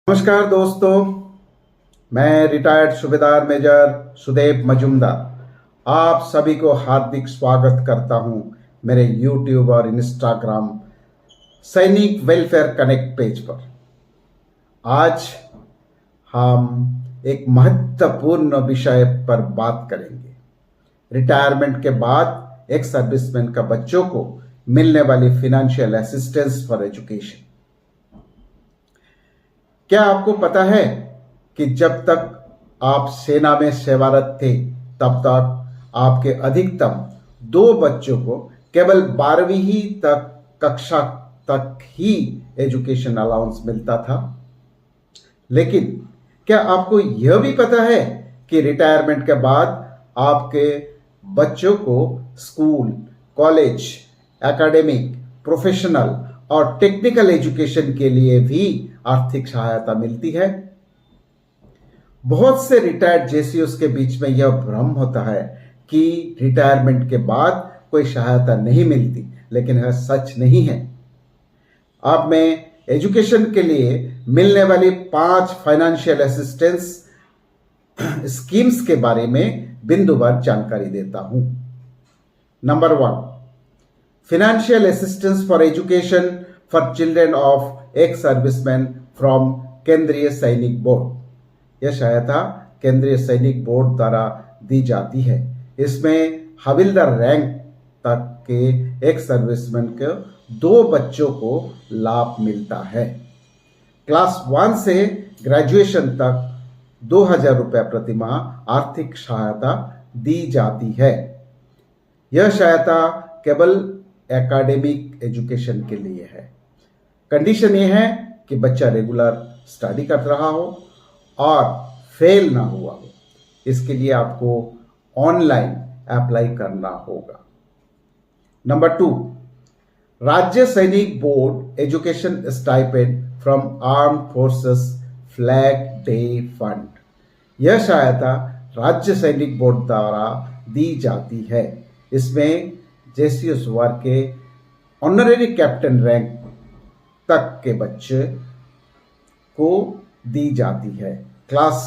नमस्कार दोस्तों, मैं रिटायर्ड सूबेदार मेजर सुदेव मजूमदार आप सभी को हार्दिक स्वागत करता हूं मेरे YouTube और Instagram सैनिक वेलफेयर कनेक्ट पेज पर। आज हम एक महत्वपूर्ण विषय पर बात करेंगे। रिटायरमेंट के बाद एक सर्विसमैन का बच्चों को मिलने वाली फाइनेंशियल असिस्टेंस फॉर एजुकेशन। क्या आपको पता है कि जब तक आप सेना में सेवारत थे तब तक आपके अधिकतम 2 बच्चों को केवल 12वीं ही तक कक्षा तक ही एजुकेशन अलाउंस मिलता था। लेकिन क्या आपको यह भी पता है कि रिटायरमेंट के बाद आपके बच्चों को स्कूल, कॉलेज, एकेडमिक, प्रोफेशनल और टेक्निकल एजुकेशन के लिए भी आर्थिक सहायता मिलती है? बहुत से रिटायर्ड जेसीओस के बीच में यह भ्रम होता है कि रिटायरमेंट के बाद कोई सहायता नहीं मिलती, लेकिन यह सच नहीं है। अब मैं एजुकेशन के लिए मिलने वाली 5 फाइनेंशियल असिस्टेंस स्कीम्स के बारे में बिंदुवार जानकारी देता हूं। Number 1, financial assistance for education for children of ex serviceman from केंद्रीय सैनिक बोर्ड। यह सहायता केंद्रीय सैनिक बोर्ड द्वारा दी जाती है। इसमें हविलदार रैंक तक के एक सर्विसमैन के 2 बच्चों को लाभ मिलता है। क्लास 1 से ग्रेजुएशन तक 2000 रुपये प्रति माह आर्थिक सहायता दी जाती है। यह सहायता केवल एकेडमिक एजुकेशन के लिए है। कंडीशन यह है कि बच्चा रेगुलर स्टडी कर रहा हो और फेल ना हुआ हो। इसके लिए आपको ऑनलाइन अप्लाई करना होगा। नंबर 2, राज्य सैनिक board education stipend from arm forces flag day fund. यह सहायता राज्य सैनिक बोर्ड द्वारा दी जाती है। इसमें जेसीएस वर्ग के ऑनरेरी कैप्टन रैंक तक के बच्चे को दी जाती है। क्लास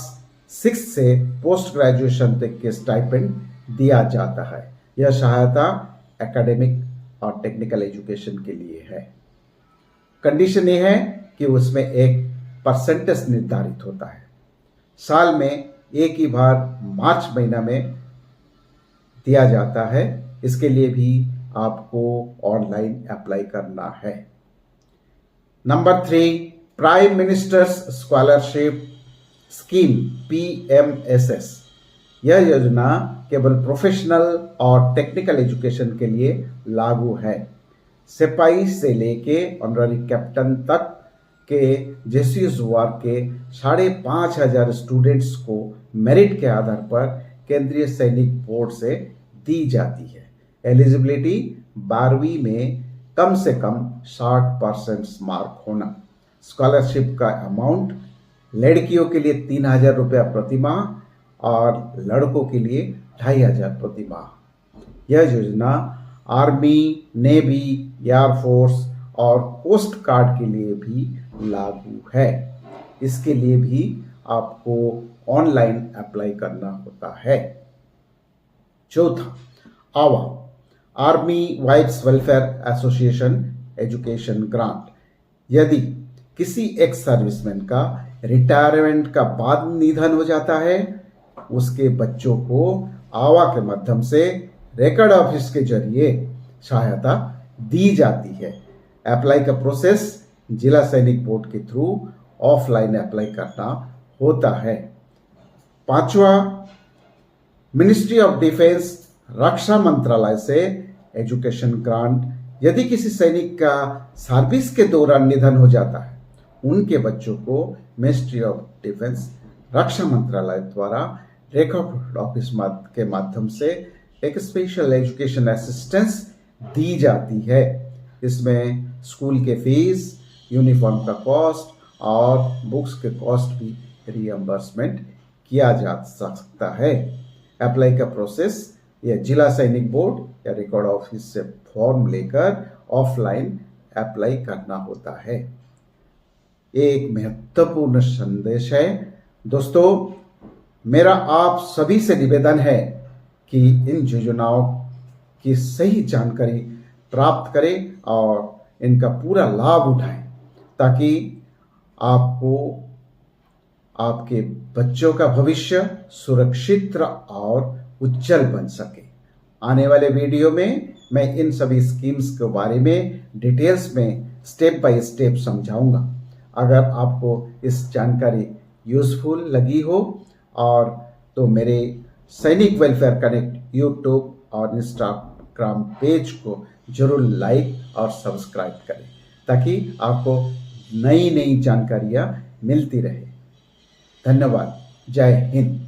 6 से पोस्ट ग्रेजुएशन तक के स्टाइपेंड दिया जाता है। यह सहायता एकेडमिक और टेक्निकल एजुकेशन के लिए है। कंडीशन यह है कि उसमें एक परसेंटेज निर्धारित होता है। साल में एक ही बार मार्च महीना में दिया जाता है। इसके लिए भी आपको ऑनलाइन अप्लाई करना है। Number 3, prime ministers scholarship scheme PMSS। यह योजना केवल प्रोफेशनल और टेक्निकल एजुकेशन के लिए लागू है। सिपाही से लेके ऑनररी कैप्टन तक के जेसीएस वर्ग के 5500 स्टूडेंट्स को मेरिट के आधार पर केंद्रीय सैनिक बोर्ड से दी जाती है। एलिजिबिलिटी 12वीं में कम से कम 60% मार्क होना। स्कॉलरशिप का अमाउंट लड़कियों के लिए 3000 रुपया प्रति माह और लड़कों के लिए 2500 प्रति माह। यह योजना आर्मी, नेवी, एयरफोर्स और कोस्ट गार्ड के लिए भी लागू है। इसके लिए भी आपको ऑनलाइन अप्लाई करना होता है। चौथा, आवा army wives welfare association education grant. यदि किसी एक्स सर्विसमैन का रिटायरमेंट का बाद निधन हो जाता है, उसके बच्चों को आवा के माध्यम से रिकॉर्ड ऑफिस के जरिए सहायता दी जाती है। अप्लाई का प्रोसेस जिला सैनिक बोर्ड के थ्रू ऑफलाइन अप्लाई करना होता है। 5वां, मिनिस्ट्री ऑफ डिफेंस रक्षा मंत्रालय से एजुकेशन ग्रांट। यदि किसी सैनिक का सर्विस के दौरान निधन हो जाता है, उनके बच्चों को मिनिस्ट्री ऑफ डिफेंस रक्षा मंत्रालय द्वारा रिकॉर्ड ऑफिस के माध्यम से एक स्पेशल एजुकेशन असिस्टेंस दी जाती है। इसमें स्कूल के फीस, यूनिफॉर्म का कॉस्ट और बुक्स के कॉस्ट भी रियम्बर्समेंट किया जा सकता है। अप्लाई का प्रोसेस या जिला सैनिक बोर्ड या रिकॉर्ड ऑफिस से फॉर्म लेकर ऑफलाइन अप्लाई करना होता है। एक महत्वपूर्ण संदेश है। दोस्तों, मेरा आप सभी से निवेदन है कि इन योजनाओं की सही जानकारी प्राप्त करें और इनका पूरा लाभ उठाएं, ताकि आपको आपके बच्चों का भविष्य सुरक्षित और उज्जवल बन सके। आने वाले वीडियो में मैं इन सभी स्कीम्स के बारे में डिटेल्स में स्टेप बाय स्टेप समझाऊंगा। अगर आपको इस जानकारी यूजफुल लगी हो और तो मेरे सैनिक वेलफेयर कनेक्ट यूट्यूब और इंस्टाग्राम पेज को जरूर लाइक और सब्सक्राइब करें, ताकि आपको नई नई जानकारियाँ मिलती रहे। धन्यवाद। जय हिंद।